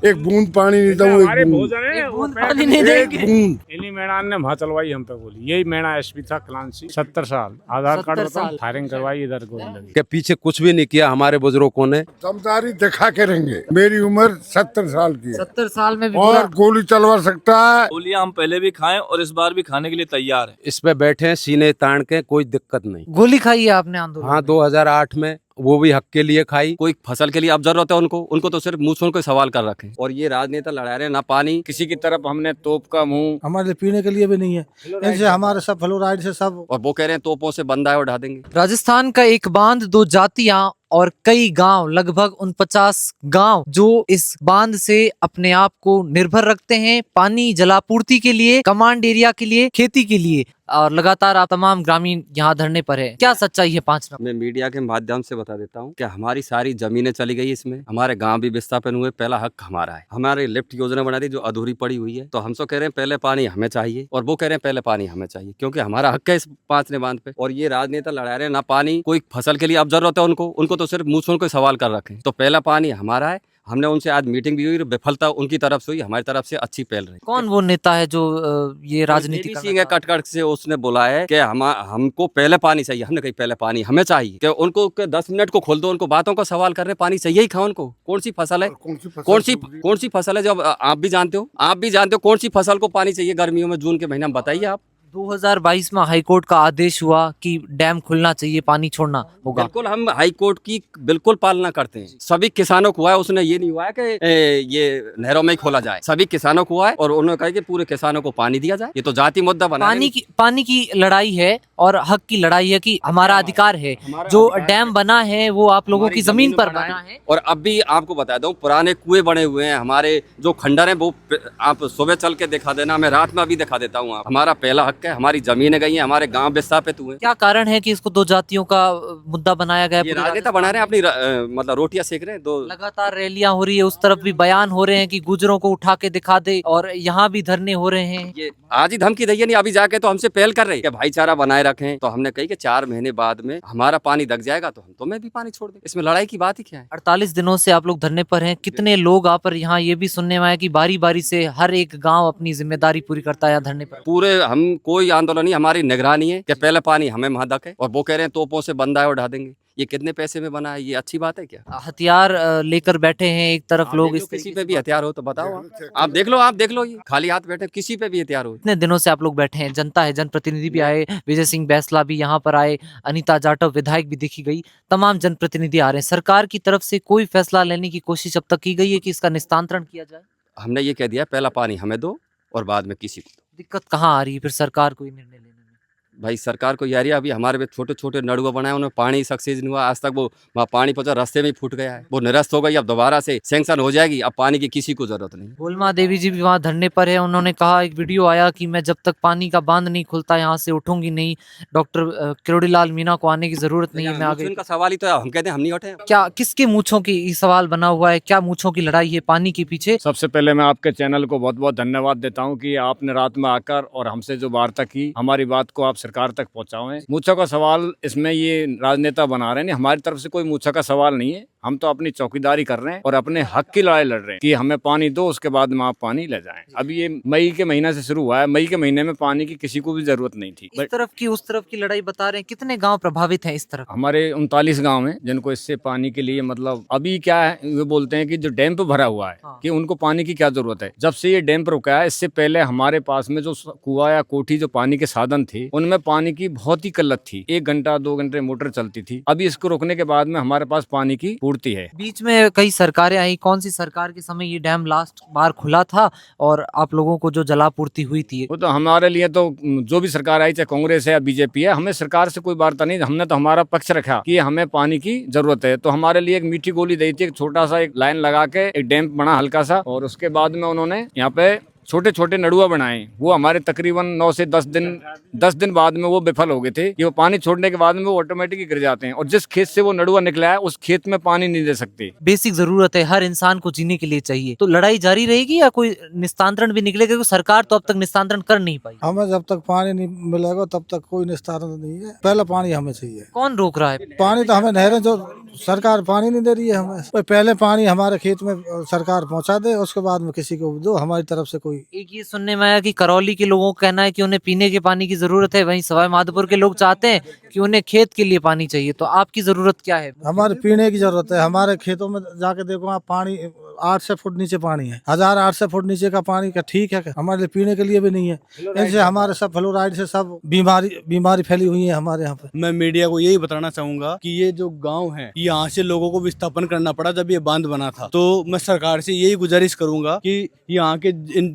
एक बूंद पानी नहीं था, वो हमारे एक बूंद भोजन है एक वो बूंद पैक पानी नहीं नहीं एक देंगे। बूंद। इन्हीं मैडम ने वहाँ चलवाई हम पे गोली। यही मैडम एसपी था क्लांसी, 70 साल आधार कार्ड 70 बताओ, साल। फायरिंग करवाई, इधर गोली लगी। के पीछे कुछ भी नहीं किया हमारे बुजुर्गों ने। समझदारी दिखा के रहेंगे। मेरी उम्र 70 साल की है 70 साल में भी और पूरा गोली चलवा सकता है। गोलियां हम पहले भी खाएं और इस बार भी खाने के लिए तैयार हैं। इस पे बैठे हैं सीने तान के, कोई दिक्कत नहीं। गोली खाई है आपने आंदोलन हाँ, में? 2008 में वो भी हक के लिए खाई। कोई फसल के लिए अब जरूरत है उनको तो सिर्फ मुंह छोड़ के सवाल कर रखे। और ये राजनेता लड़ा रहे हैं ना पानी। किसी की तरफ हमने तोप का मुंह, हमारे लिए पीने के लिए भी नहीं है। इनसे हमारे सब फ्लोराइड से सब और वो कह रहे हैं तोपों से बंदा है उठा देंगे। राजस्थान का एक बांध, दो जातियां और कई गांव, लगभग 49 गांव जो इस बांध से अपने आप को निर्भर रखते हैं पानी जलापूर्ति के लिए, कमांड एरिया के लिए, खेती के लिए। और लगातार आप तमाम ग्रामीण यहाँ धरने पर है। क्या सच्चाई है 5 नंबर? मैं मीडिया के माध्यम से बता देता हूँ कि हमारी सारी जमीनें चली गई इसमें, हमारे गांव भी विस्थापन हुए। पहला हक हमारा है। हमारे लिफ्ट योजना बना दी जो अधूरी पड़ी हुई है, तो हम तो कह रहे हैं पहले पानी हमें चाहिए और वो कह रहे हैं पहले पानी हमें चाहिए, क्योंकि हमारा हक है इस 5 बांध पे। और ये राजनेता लड़ा रहे हैं ना पानी। कोई फसल के लिए अब जरूरत है उनको तो सिर्फ मुंह छोड़ के सवाल कर रखे। तो पहला पानी हमारा है। हमने उनसे आज मीटिंग भी हुई, विफलता उनकी तरफ से हुई, हमारी तरफ से अच्छी पहल रही। कौन वो नेता है जो ये राजनीति देवी कर सिंह है कटकट से, उसने बोला है कि हमको पहले पानी चाहिए। हमने कही पहले पानी हमें चाहिए कि उनको 10 मिनट को खोल दो, उनको बातों का सवाल कर रहे, पानी चाहिए ही खा उनको। कौन सी फसल है, कौन सी फसल है जो आप भी जानते हो कौन सी फसल को पानी चाहिए गर्मियों में, जून के महीने में, बताइए आप। 2022 में हाईकोर्ट का आदेश हुआ कि डैम खुलना चाहिए, पानी छोड़ना होगा। बिल्कुल हम हाई कोर्ट की बिल्कुल पालना करते हैं। सभी किसानों को हुआ है, उसने ये नहीं हुआ है कि ये नहरों में ही खोला जाए। सभी किसानों को हुआ है और उन्होंने कहा कि पूरे किसानों को पानी दिया जाए। ये तो जाति मुद्दा बना है। पानी की लड़ाई है और हक की लड़ाई है कि हमारा अधिकार है। जो डैम बना है वो आप लोगों की जमीन पर बना है। और अब भी आपको बता दूं, पुराने कुएं बने हुए हैं हमारे, जो खंडर है वो आप सुबह चल के दिखा देना, मैं रात में अभी दिखा देता हूँ। हमारा पहला हक है, हमारी जमीनें गई हैं, हमारे गांव विस्थापित हुए। क्या कारण है कि इसको दो जातियों का मुद्दा बनाया गया? ये राजनेता बना रहे हैं, अपनी मतलब रोटियां सेक रहे हैं। दो लगातार रैलियां हो रही है, उस तरफ भी बयान हो रहे हैं कि गुजरों को उठा के दिखा दे, और यहाँ भी धरने हो रहे हैं। ये आज ही धमकी दी है, नहीं अभी जाके तो हमसे पहल कर रहे हैं कि भाईचारा बनाए रखें। तो हमने कही कि 4 महीने बाद में हमारा पानी दग जाएगा तो हम तुम्हें भी पानी छोड़ दें। इसमें लड़ाई की बात ही क्या है? 48 दिनों से आप लोग धरने पर हैं। कितने लोग आप पर यहाँ ये भी सुनने में आया कि बारी बारी से हर एक गांव अपनी जिम्मेदारी पूरी करता है यहाँ धरने पर? पूरे हम कोई आंदोलन नहीं, हमारी निगरानी है कि पहले पानी हमें महदक है। और वो कह रहे हैं तोपों से बंदा है उठा देंगे। ये कितने पैसे में बना है? ये अच्छी बात है क्या? हथियार लेकर बैठे हैं एक तरफ आप लोग। देख लो, इस किसी पे भी हथियार हो तो बताओ। आप देख लो, ये खाली हाथ बैठे, किसी पे भी हथियार हो। इतने दिनों से आप लोग बैठे हैं, जनता है, जनप्रतिनिधि भी आए, विजय सिंह बैसला भी यहाँ पर आए, अनीता जाटव विधायक भी देखी गई, तमाम जनप्रतिनिधि आ रहे हैं। सरकार की तरफ से कोई फैसला लेने की कोशिश अब तक की गई है कि इसका निस्तांतरण किया जाए? हमने ये कह दिया पहला पानी हमें दो और बाद में किसी को दो। दिक्कत कहाँ आ रही है फिर सरकार को ये निर्णय लेने में? भाई सरकार को यार, अभी हमारे पे छोटे छोटे नड़ुआ बनाए, उन्हें पानी सक्सेस नहीं हुआ आज तक। वो वहाँ पानी पहुंचा, रास्ते में ही फूट गया है, वो निरस्त हो गई। अब दोबारा से सैंक्शन हो जाएगी। अब पानी की किसी को जरूरत नहीं। गोलमा देवी जी भी वहाँ धरने पर है। उन्होंने कहा, एक वीडियो आया कि मैं जब तक पानी का बांध नहीं खुलता यहाँ से उठूंगी नहीं। डॉक्टर किरोड़ीलाल मीणा को आने की जरूरत नहीं है, मैं आगे। उनका सवाल ही तो है, हम कहते हैं हम नहीं उठे। क्या किसके मूंछों की ये सवाल बना हुआ है? क्या मूंछों की लड़ाई है पानी के पीछे? सबसे पहले मैं आपके चैनल को बहुत बहुत धन्यवाद देता हूं कि आपने रात में आकर और हमसे जो वार्ता की, हमारी बात को आप सरकार तक पहुंचाओ। मूछा का सवाल इसमें ये राजनेता बना रहे हैं, हमारी तरफ से कोई मूछा का सवाल नहीं है। हम तो अपनी चौकीदारी कर रहे हैं और अपने हक की लड़ाई लड़ रहे हैं कि हमें पानी दो, उसके बाद में आप पानी ले जाएं। अब ये मई के महीने से शुरू हुआ है। मई के महीने में पानी की किसी को भी जरूरत नहीं थी। इस तरफ की उस तरफ की लड़ाई बता रहे हैं। कितने गांव प्रभावित हैं इस तरफ? हमारे 39 गांव हैं जिनको इससे पानी के लिए, मतलब अभी क्या है, वे बोलते हैं कि जो डैम पे भरा हुआ है कि उनको पानी की क्या जरूरत है। जब से ये डैम पर रुका है, इससे पहले हमारे पास में जो कुआ या कोठी जो पानी के साधन थे, उनमें पानी की बहुत ही किल्लत थी। 1 घंटा 2 घंटे मोटर चलती थी। अभी इसको रोकने के बाद में हमारे पास पानी की पूर्ति है। बीच में कई सरकारें आई। कौन सी सरकार के समय ये डैम लास्ट बार खुला था और आप लोगों को जो जलापूर्ति हुई थी? वो तो हमारे लिए तो जो भी सरकार आई, चाहे कांग्रेस है या बीजेपी है, हमें सरकार से कोई वार्ता नहीं। हमने तो हमारा पक्ष रखा कि हमें पानी की जरूरत है। तो हमारे लिए एक मीठी गोली दी थी, एक छोटा सा एक लाइन लगा के एक डैम बना हल्का सा, और उसके बाद में उन्होंने यहाँ पे छोटे छोटे नड़ुआ बनाए, वो हमारे तकरीबन 9 से 10 दिन बाद में वो विफल हो गए थे कि वो पानी छोड़ने के बाद में वो ऑटोमेटिक गिर जाते हैं, और जिस खेत से वो नड़ुआ निकला है उस खेत में पानी नहीं दे सकते। बेसिक जरूरत है, हर इंसान को जीने के लिए चाहिए। तो लड़ाई जारी रहेगी या कोई निस्तारण भी निकलेगा? क्योंकि सरकार तो अब तक निस्तारण कर नहीं पाई। हमें जब तक पानी नहीं मिलेगा तब तक कोई निस्तारण नहीं है। पहले पानी हमें चाहिए। कौन रोक रहा है? पानी तो हमें नहरें जो सरकार पानी नहीं दे रही है हमें। पहले पानी हमारे खेत में सरकार पहुंचा दे, उसके बाद में किसी को दो। हमारी तरफ से कोई एक ये सुनने में आया कि करौली के लोगों का कहना है कि उन्हें पीने के पानी की जरूरत है, वहीं सवाई माधोपुर के लोग चाहते हैं कि उन्हें खेत के लिए पानी चाहिए। तो आपकी जरूरत क्या है? हमारे पीने की जरूरत है। हमारे खेतों में जाके देखो आप, पानी 8 से फुट नीचे पानी है। 1008 से फुट नीचे का पानी का ठीक है, हमारे लिए पीने के लिए भी नहीं है। इनसे हमारे सब फ्लोराइड से सब बीमारी फैली हुई है हमारे यहाँ पे। मैं मीडिया को यही बताना चाहूंगा कि ये जो गांव है, यहाँ से लोगों को विस्थापन करना पड़ा जब ये बांध बना था। तो मैं सरकार से यही गुजारिश करूंगा कि यहाँ के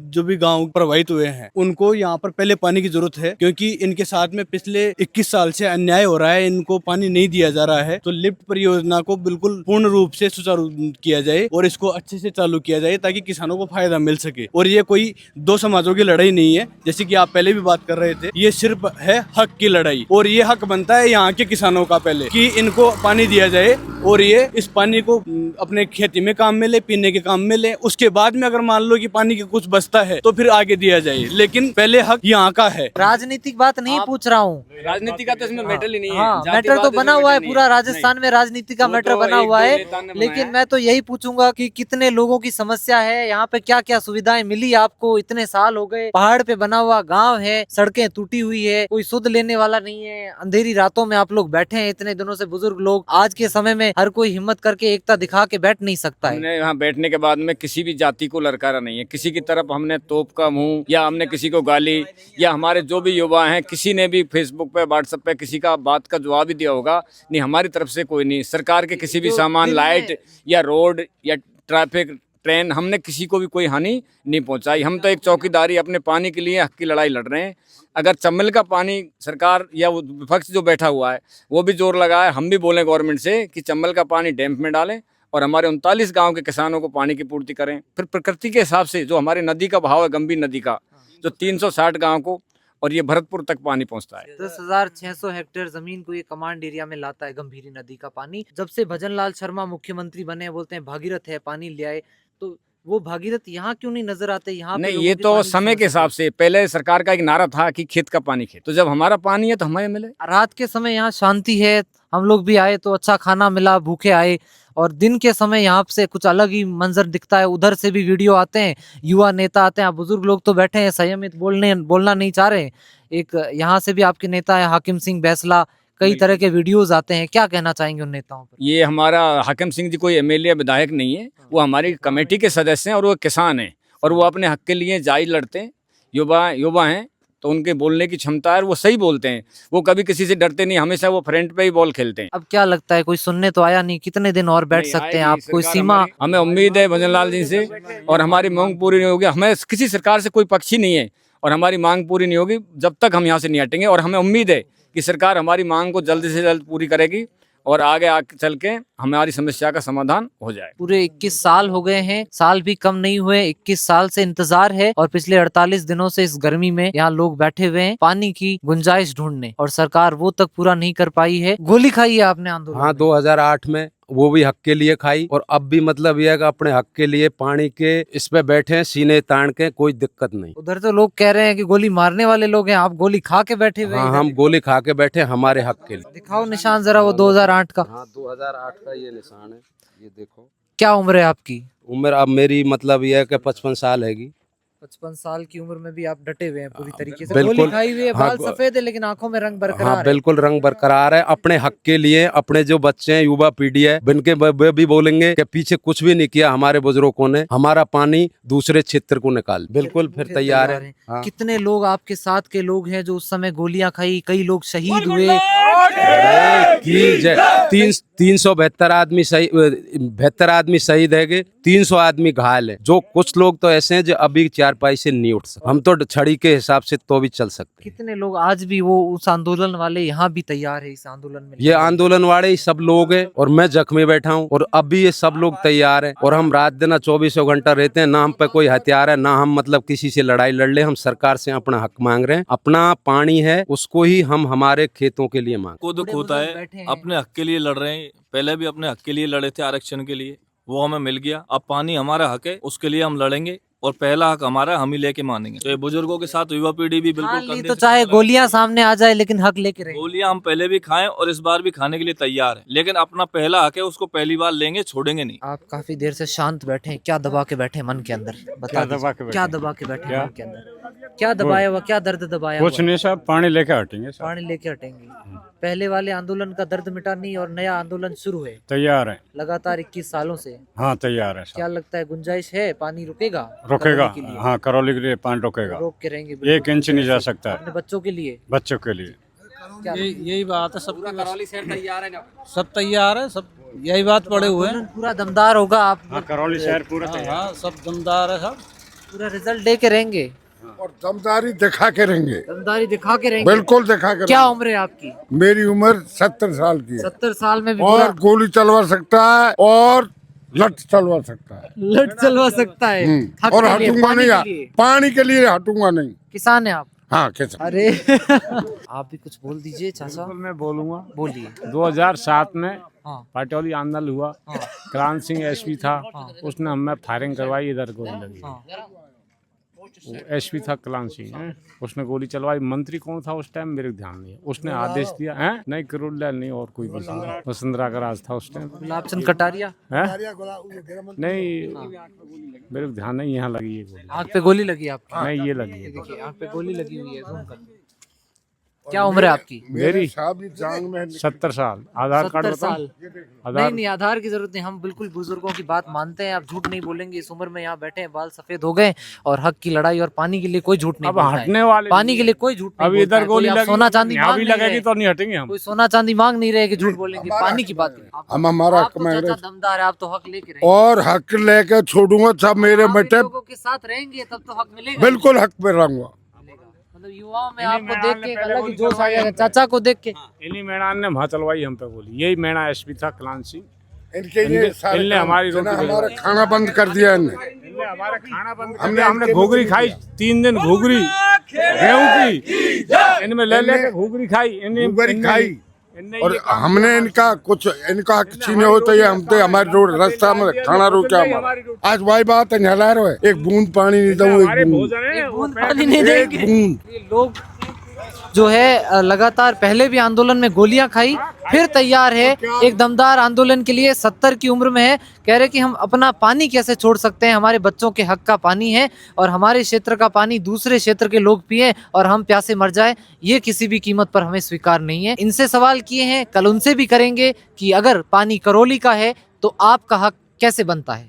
जो भी गांव प्रभावित हुए हैं उनको यहाँ पर पहले पानी की जरूरत है, क्योंकि इनके साथ में पिछले 21 साल से अन्याय हो रहा है, इनको पानी नहीं दिया जा रहा है। तो लिफ्ट परियोजना को बिल्कुल पूर्ण रूप से सुचारू किया जाए और इसको अच्छे से चालू किया जाए ताकि किसानों को फायदा मिल सके। और ये कोई दो समाजों की लड़ाई नहीं है, जैसे कि आप पहले भी बात कर रहे थे। ये सिर्फ है हक की लड़ाई, और ये हक बनता है यहाँ के किसानों का पहले कि इनको पानी दिया जाए और ये इस पानी को अपने खेती में काम में ले, पीने के काम में ले। उसके बाद में अगर मान लो कि पानी की कुछ बचता है तो फिर आगे दिया जाए, लेकिन पहले हक यहाँ का है। राजनीतिक बात नहीं पूछ रहा हूँ, राजनीति का तो इसमें मैटर ही नहीं है। हाँ, मैटर तो बना हुआ है पूरा राजस्थान में, राजनीति का मैटर बना हुआ है। लेकिन मैं तो यही पूछूंगा कि कितने लोगों की समस्या है यहाँ पे, क्या क्या सुविधाएं मिली आपको? इतने साल हो गए, पहाड़ पे बना हुआ गांव है, सड़कें टूटी हुई है, कोई सुध लेने वाला नहीं है। अंधेरी रातों में आप लोग बैठे हैं इतने दिनों से, बुजुर्ग लोग। आज के समय में हर कोई हिम्मत करके एकता दिखा के बैठ नहीं सकता है। हमने यहाँ बैठने के बाद में किसी भी जाति को ललकारा नहीं है, किसी की तरफ हमने तोप का मुंह या हमने किसी को गाली, या हमारे जो भी युवा हैं किसी ने भी फेसबुक पे व्हाट्सएप पे किसी का बात का जवाब ही दिया होगा? नहीं, हमारी तरफ से कोई नहीं। सरकार के किसी भी सामान, लाइट या रोड या ट्रैफिक, ट्रेन, हमने किसी को भी कोई हानि नहीं पहुंचाई। हम तो एक चौकीदारी अपने पानी के लिए हक की लड़ाई लड़ रहे हैं। अगर चम्बल का पानी सरकार या वो विपक्ष जो बैठा हुआ है वो भी जोर लगाए, हम भी बोलें गवर्नमेंट से कि चम्बल का पानी डैम में डालें और हमारे 39 गांव के किसानों को पानी की पूर्ति करें। फिर प्रकृति के हिसाब से जो हमारे नदी का बहाव है, गंभीर नदी का, जो 360 गाँव को और ये भरतपुर तक पानी पहुंचता है। 10,600 हेक्टेयर जमीन को ये कमांड एरिया में लाता है गंभीरी नदी का पानी। जब से भजन लाल शर्मा मुख्यमंत्री बने, बोलते हैं भागीरथ है, पानी ले आए, तो वो भागीरथ यहाँ क्यों नहीं नजर आते? यहाँ नहीं, ये तो समय के हिसाब से, पहले सरकार का एक नारा था कि खेत का पानी खेत, तो जब हमारा पानी है तो हमें मिले। रात के समय यहाँ शांति है, हम लोग भी आए तो अच्छा खाना मिला, भूखे आए। और दिन के समय यहाँ से कुछ अलग ही मंजर दिखता है। उधर से भी वीडियो आते हैं, युवा नेता आते हैं, बुजुर्ग लोग तो बैठे हैं संयमित, बोलना नहीं चाह रहे। एक यहाँ से भी आपके नेता है हाकिम सिंह बैसला, कई तरह के वीडियोस आते हैं, क्या कहना चाहेंगे उन नेताओं पर? ये हमारा हाकिम सिंह जी कोई एमएलए विधायक नहीं है, वो हमारी कमेटी के सदस्य हैं और वो किसान हैं और वो अपने हक के लिए जायज लड़ते हैं। युवा हैं तो उनके बोलने की क्षमता है और वो सही बोलते हैं, वो कभी किसी से डरते नहीं, हमेशा वो फ्रंट पे ही बॉल खेलते हैं। अब क्या लगता है, कोई सुनने तो आया नहीं, कितने दिन और बैठ सकते हैं आप? कोई सीमा? हमें उम्मीद है भजन लाल जी से, और हमारी मांग पूरी नहीं होगी। हमें किसी सरकार से कोई पक्षी नहीं है और हमारी मांग पूरी नहीं होगी जब तक हम यहाँ से नहीं हटेंगे। और हमें उम्मीद है कि सरकार हमारी मांग को जल्द से जल्द पूरी करेगी और आगे चल के हमारी समस्या का समाधान हो जाए। पूरे 21 साल हो गए हैं, साल भी कम नहीं हुए, 21 साल से इंतजार है और पिछले 48 दिनों से इस गर्मी में यहाँ लोग बैठे हुए हैं पानी की गुंजाइश ढूंढने, और सरकार वो तक पूरा नहीं कर पाई है। गोली खाई है आपने आंदोलन? हाँ, 2008 में वो भी हक के लिए खाई, और अब भी मतलब यह है कि अपने हक के लिए पानी के इस पे बैठे हैं, सीने तान के, कोई दिक्कत नहीं। उधर तो लोग कह रहे हैं कि गोली मारने वाले लोग हैं, आप गोली खा के बैठे हुए हैं। हाँ, हम गोली खा के बैठे हमारे हक के लिए। दिखाओ निशान जरा वो 2008 का। हाँ, 2008 का ये निशान है, ये देखो। क्या उम्र है आपकी? उम्र अब मेरी मतलब यह है कि 55 साल हैगी। 55 साल की उम्र में भी आप डटे हुए हैं पूरी तरीके से। बिल्कुल। गोली खाई हुई है, हाँ, बाल सफेद है लेकिन आंखों में रंग बरकरार हाँ, है। बिल्कुल रंग बरकरार है। अपने हक के लिए अपने जो बच्चे हैं, युवा पीढ़ी है, बिनके वे भी बोलेंगे कि पीछे कुछ भी नहीं किया हमारे बुजुर्गों ने, हमारा पानी दूसरे क्षेत्र को निकाल। बिल्कुल फिर तैयार है। हाँ। कितने लोग आपके साथ के लोग हैं जो उस समय गोलियां खाई, कई लोग शहीद हुए? 372 आदमी 72 आदमी शहीद है गए, 300 आदमी घायल है। जो कुछ लोग तो ऐसे हैं जो अभी चारपाई से नहीं उठ सकते। हम तो छड़ी के हिसाब से तो भी चल सकते। कितने लोग आज भी वो उस आंदोलन वाले यहाँ भी तैयार है इस आंदोलन में? ये आंदोलन वाले ही सब लोग हैं और मैं जख्मी बैठा हूँ और अभी ये सब लोग तैयार हैं और हम रात दिन 24 घंटा रहते हैं। ना हम पे कोई हथियार है, ना हम मतलब किसी से लड़ाई लड़ ले। हम सरकार से अपना हक मांग रहे हैं। अपना पानी है उसको ही हम हमारे खेतों के लिए मांग। को दुख होता है, अपने हक के लिए लड़ रहे हैं। पहले भी अपने हक के लिए लड़े थे, आरक्षण के लिए, वो हमें मिल गया। अब पानी हमारा हक है, उसके लिए हम लड़ेंगे और पहला हक हमारा हम ही लेके मानेंगे। तो ये बुजुर्गों के साथ युवा पीढ़ी भी बिल्कुल कंधे तो से चाहे कंधा गोलियां सामने आ जाए लेकिन हक लेके रहेंगे। गोलियां हम पहले भी खाएं और इस बार भी खाने के लिए तैयार है, लेकिन अपना पहला हक है, उसको पहली बार लेंगे, छोड़ेंगे नहीं। आप काफी देर से शांत बैठे हैं, क्या दबा के बैठे हैं मन के अंदर? बता दीजिए, क्या दबा के बैठे हैं मन के अंदर? क्या दबाया हुआ, क्या दर्द दबाया हुआ? कुछ नहीं साहब, पानी लेके हटेंगे साहब। पानी लेके हटेंगे। पहले वाले आंदोलन का दर्द मिटा नहीं और नया आंदोलन शुरू है तैयार है, लगातार 21 सालों से। हाँ तैयार है साहब। क्या लगता है गुंजाइश है, पानी रुकेगा? रुकेगा, करौली के लिए? हाँ करौली के लिए पानी रुकेगा, रोक के रहेंगे 1 इंच नहीं जा सकता है अपने बच्चों के लिए। बच्चों के लिए। यही बात है, सब करौली शहर तैयार है। सब तैयार है, सब यही बात पड़े हुए हैं। आंदोलन पूरा दमदार होगा। आप हाँ करौली शहर पूरा तैयार। हाँ, सब दमदार है, सब पूरा रिजल्ट दे के रहेंगे, और दमदारी दिखा के रहेंगे, दमदारी दिखा के रहेंगे। बिल्कुल दिखा के क्या रहेंगे। उम्र है आपकी? मेरी उम्र 70 साल की है 70 साल में भी और पूरा गोली चलवा सकता है और लठ चलवा सकता है। लट चलवा सकता है। हक और के लिए, हटूंगा पानी नहीं, के लिए। पानी के लिए हटूंगा नहीं। किसान है आप? हाँ कैसा? अरे आप भी कुछ बोल दीजिए चाचा। मैं बोलूँगा, बोलिए। 2007 में हाँ पाटौली आंदोलन हुआ, हाँ क्रांत सिंह एसपी था, हाँ। उसने हमें फायरिंग करवाई, इधर गोली लगी। हाँ एसपी था क्रांत सिंह, उसने गोली चलवाई। मंत्री कौन था उस टाइम मेरे ध्यान नहीं है। उसने आदेश दिया है, नहीं करोड़लाल नहीं और कोई भी, वसुंधरा का राज था उस टाइम, गुलाब चंद कटारिया। नहीं मेरे ध्यान नहीं, यहाँ लगी है गोली। आँख पे गोली लगी आपकी? नहीं ये लगी है। देखिए आँख पे गोली लगी हुई है, जूम कर। क्या उम्र है आपकी? मेरी साहब ये जांग में 70 साल। आधार कार्ड 70 बताओ। साल। नहीं आधार नहीं, आधार की जरूरत नहीं, हम बिल्कुल बुजुर्गों की बात मानते हैं। आप झूठ नहीं बोलेंगे। इस उम्र में यहाँ बैठे हैं, बाल सफेद हो गए और हक की लड़ाई और पानी के लिए कोई झूठ नहीं अब बोलता है। हटने वाले पानी के लिए कोई झूठ नहीं अभी बोलता इधर है। गोली कोई आप लगी, सोना चांदी यहाँ मांग भी नहीं लगेगी रहे। तो नहीं हटेंगे हम। कोई सोना चांदी मांग नहीं रहे कि झूठ बोलेंगे। पानी की बात है। हम हमारा आप हक तो मांग चाचा रहे दमदार है, आप तो हक लेके रहेंगे। और हक लेके छोड़ूंगा सब मेरे आप इन बेटे, लोगों के साथ रहेंगे तब तो हक मिलेगा। बिल्कुल हक पे रहूंगा। मतलब युवाओं में आपको देख के एक अलग ही जोश आ गया चाचा को देख के। इन्हीं मैदान ने वहाँ चलवाई हम पे गोली। यही मैना एसपी था क्रांत सिंह। इनके लिए सारे इनने काम- हमारी रोटी इन्हें दे हमारा खाना बंद कर दिया इनने। हमारा खाना बंद हमने घुघरी खाई 3 दिन, घुघरी गेहूं की, इनमें ले लेके घुघरी खाई, घुघरी खाई। इनने और ये काम हमने इनका हक छीने हो तो ये हम तो हमारे रोड रास्ता में खाना रोका हमारा। आज वही बात है, नहला रहे हो, एक बूंद पानी नहीं दूँ, हमारे एक बूंद, भोजन है एक वो बूंद पैक- पानी नहीं एक देंगे। बूंद। ये लोग जो है लगातार पहले भी आंदोलन में गोलियां खाई, फिर तैयार है एक दमदार आंदोलन के लिए। 70 की उम्र में है, कह रहे कि हम अपना पानी कैसे छोड़ सकते हैं, हमारे बच्चों के हक का पानी है और हमारे क्षेत्र का पानी दूसरे क्षेत्र के लोग पिए और हम प्यासे मर जाए, ये किसी भी कीमत पर हमें स्वीकार नहीं है। इनसे सवाल किए हैं, कल उनसे भी करेंगे कि अगर पानी करौली का है तो आपका हक कैसे बनता है।